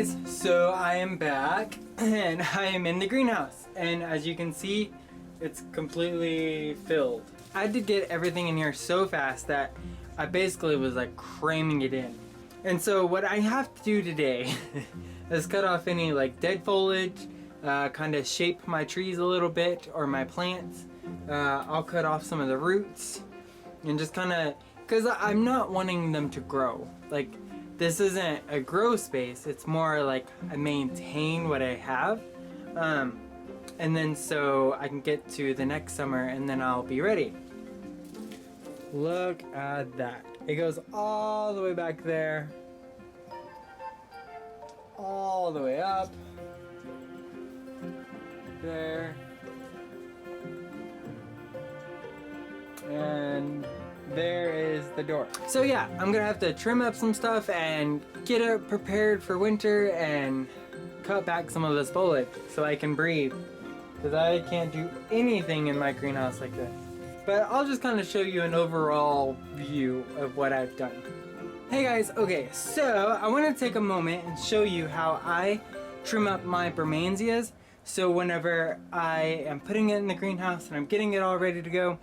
guys, so I am back and I am in the greenhouse, and as you can see, it's completely filled. I had to get everything in here so fast that I basically was like cramming it in. And so what I have to do today is cut off any like dead foliage, kind of shape my trees a little bit, or my plants. I'll cut off some of the roots and just kind of, because I'm not wanting them to grow. Like, this isn't a grow space, it's more like I maintain what I have. And then so I can get to the next summer and then I'll be ready. Look at that. It goes all the way back there, all the way up there, and there is the door. So yeah, I'm gonna have to trim up some stuff and get it prepared for winter and cut back some of this foliage so I can breathe, because I can't do anything in my greenhouse like this. But I'll just kind of show you an overall view of what I've done. Hey guys, okay, so I want to take a moment and show you how I trim up my Bromansias. So whenever I am putting it in the greenhouse and I'm getting it all ready to go,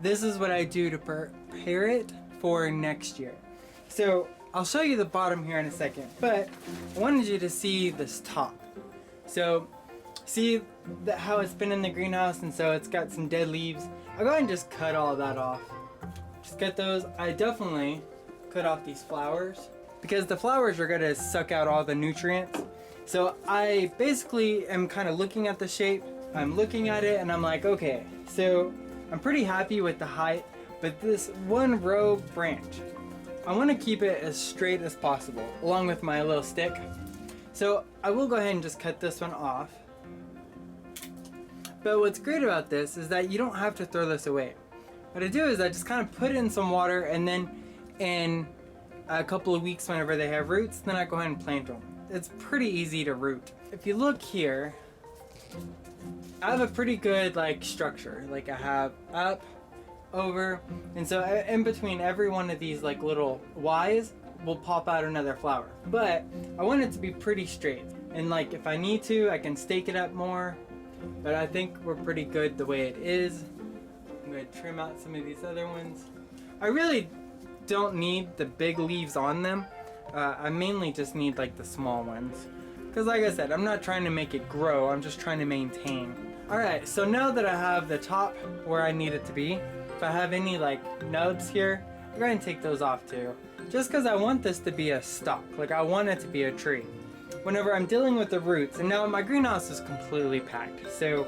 this is what I do to prepare it for next year. So I'll show you the bottom here in a second, but I wanted you to see this top. So see how it's been in the greenhouse, and so it's got some dead leaves. I'll go ahead and just cut all that off. Just get those. I definitely cut off these flowers because the flowers are gonna suck out all the nutrients. So I basically am kind of looking at the shape. I'm looking at it and I'm like, okay, so I'm pretty happy with the height, but this one row branch, I want to keep it as straight as possible along with my little stick. So I will go ahead and just cut this one off. But what's great about this is that you don't have to throw this away. What I do is I just kind of put it in some water, and then in a couple of weeks whenever they have roots, then I go ahead and plant them. It's pretty easy to root. If you look here, I have a pretty good like structure. Like I have up, over, and so in between every one of these like little Y's will pop out another flower. But I want it to be pretty straight, and like if I need to, I can stake it up more. But I think we're pretty good the way it is. I'm going to trim out some of these other ones. I really don't need the big leaves on them. I mainly just need like the small ones. Because like I said, I'm not trying to make it grow, I'm just trying to maintain. Alright, so now that I have the top where I need it to be, if I have any like nubs here, I'm going to take those off too. Just because I want this to be a stalk, like I want it to be a tree. Whenever I'm dealing with the roots, and now my greenhouse is completely packed, so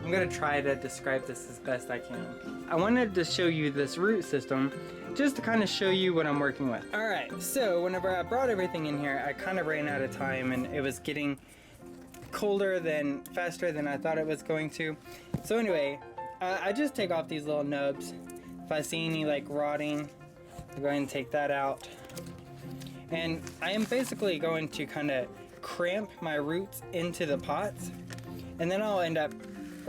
I'm gonna try to describe this as best I can. I wanted to show you this root system just to kind of show you what I'm working with. Alright, so whenever I brought everything in here, I kind of ran out of time and it was getting faster than I thought it was going to. So anyway, I just take off these little nubs. If I see any like rotting, I'll go ahead and take that out. And I am basically going to kind of cramp my roots into the pots, and then I'll end up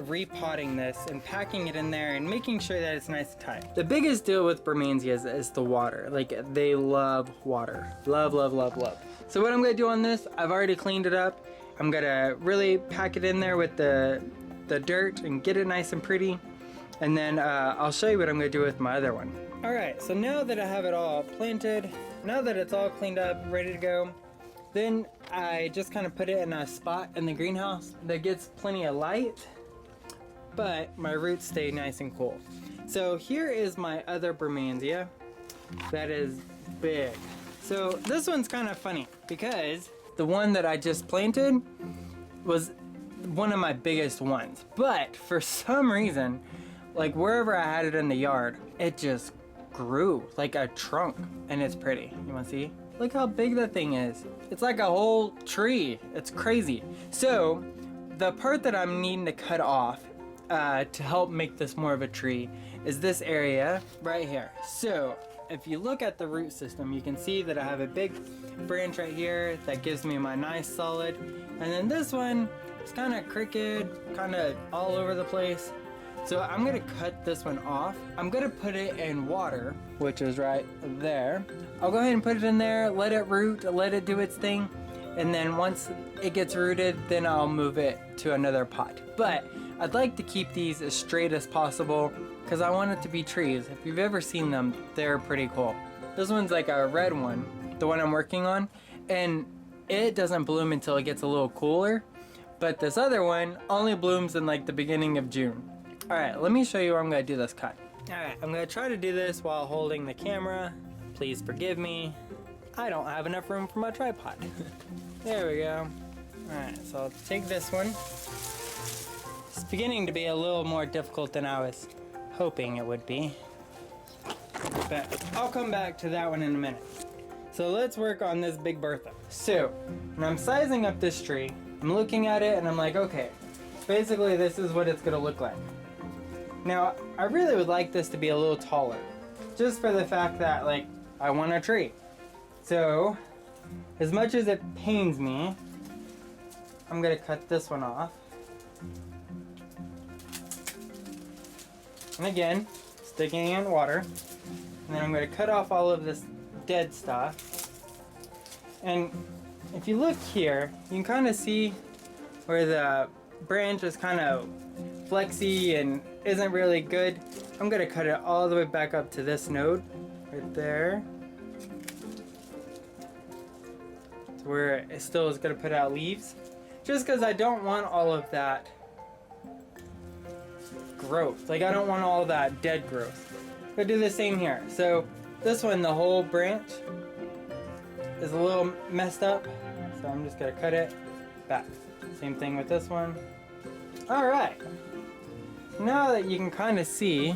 repotting this and packing it in there and making sure that it's nice and tight. The biggest deal with Bromansias is the water. Like, they love water. Love, love, love, love. So what I'm gonna do on this, I've already cleaned it up. I'm gonna really pack it in there with the dirt and get it nice and pretty. And then I'll show you what I'm gonna do with my other one. Alright, so now that I have it all planted, now that it's all cleaned up, ready to go, then I just kind of put it in a spot in the greenhouse that gets plenty of light, but my roots stay nice and cool. So here is my other Bromansia that is big. So this one's kind of funny because the one that I just planted was one of my biggest ones, but for some reason, like wherever I had it in the yard, it just grew like a trunk, and it's pretty. You want to see? Look how big that thing is. It's like a whole tree. It's crazy. So the part that I'm needing to cut off to help make this more of a tree is this area right here. So if you look at the root system, you can see that I have a big branch right here that gives me my nice solid, and then this one is kind of crooked, kind of all over the place. So I'm gonna cut this one off. I'm gonna put it in water, which is right there. I'll go ahead and put it in there, let it root, let it do its thing, and then once it gets rooted, then I'll move it to another pot. But I'd like to keep these as straight as possible because I want it to be trees. If you've ever seen them, they're pretty cool. This one's like a red one, the one I'm working on, and it doesn't bloom until it gets a little cooler. But this other one only blooms in like the beginning of June. Alright, let me show you where I'm going to do this cut. Alright, I'm going to try to do this while holding the camera. Please forgive me. I don't have enough room for my tripod. There we go. Alright, so I'll take this one. It's beginning to be a little more difficult than I was hoping it would be. But I'll come back to that one in a minute. So let's work on this Big Bertha. So, when I'm sizing up this tree, I'm looking at it and I'm like, okay, basically this is what it's gonna look like. Now, I really would like this to be a little taller, just for the fact that, like, I want a tree. So, as much as it pains me, I'm gonna cut this one off. And again, sticking it in water. And then I'm gonna cut off all of this dead stuff. And if you look here, you can kind of see where the branch is kind of flexy and isn't really good. I'm gonna cut it all the way back up to this node right there, to where it still is gonna put out leaves, just because I don't want all of that growth. Like, I don't want all that dead growth. I'm gonna do the same here. So this one, the whole branch is a little messed up, so I'm just gonna cut it back. Same thing with this one. Alright, now that you can kind of see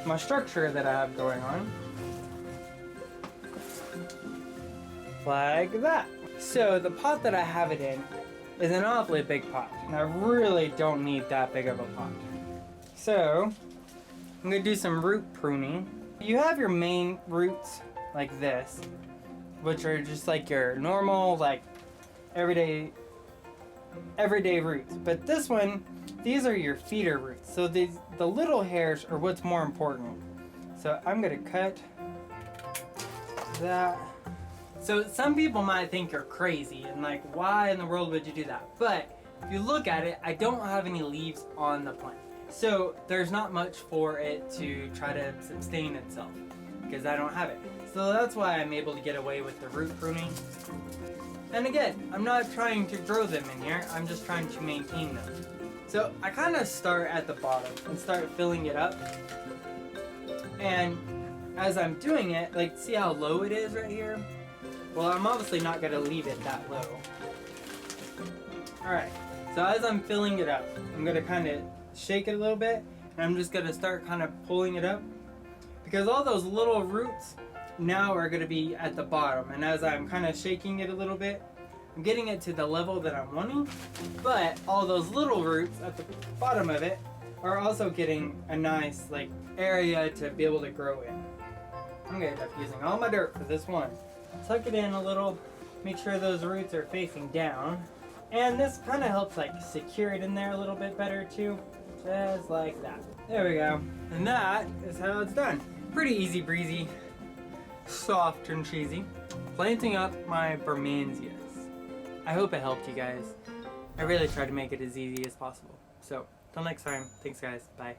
my structure that I have going on, like that. So the pot that I have it in is an awfully big pot, and I really don't need that big of a pot. So I'm gonna do some root pruning. You have your main roots like this, which are just like your normal, like everyday roots. But this one, these are your feeder roots. So the little hairs are what's more important. So I'm gonna cut that. So some people might think you're crazy and like, why in the world would you do that? But if you look at it, I don't have any leaves on the plant. So there's not much for it to try to sustain itself because I don't have it. So that's why I'm able to get away with the root pruning. And again, I'm not trying to grow them in here, I'm just trying to maintain them. So I kind of start at the bottom and start filling it up. And as I'm doing it, like, see how low it is right here? Well, I'm obviously not going to leave it that low. Alright, so as I'm filling it up, I'm going to kind of shake it a little bit, and I'm just going to start kind of pulling it up. Because all those little roots now are going to be at the bottom, and as I'm kind of shaking it a little bit, I'm getting it to the level that I'm wanting, but all those little roots at the bottom of it are also getting a nice like area to be able to grow in. I'm going to end up using all my dirt for this one. Tuck it in a little, make sure those roots are facing down, and this kind of helps like secure it in there a little bit better too, just like that. There we go, and that is how it's done. Pretty easy breezy, soft and cheesy. Planting up my Bromansias. I hope it helped you guys. I really tried to make it as easy as possible. So, till next time, thanks guys, bye.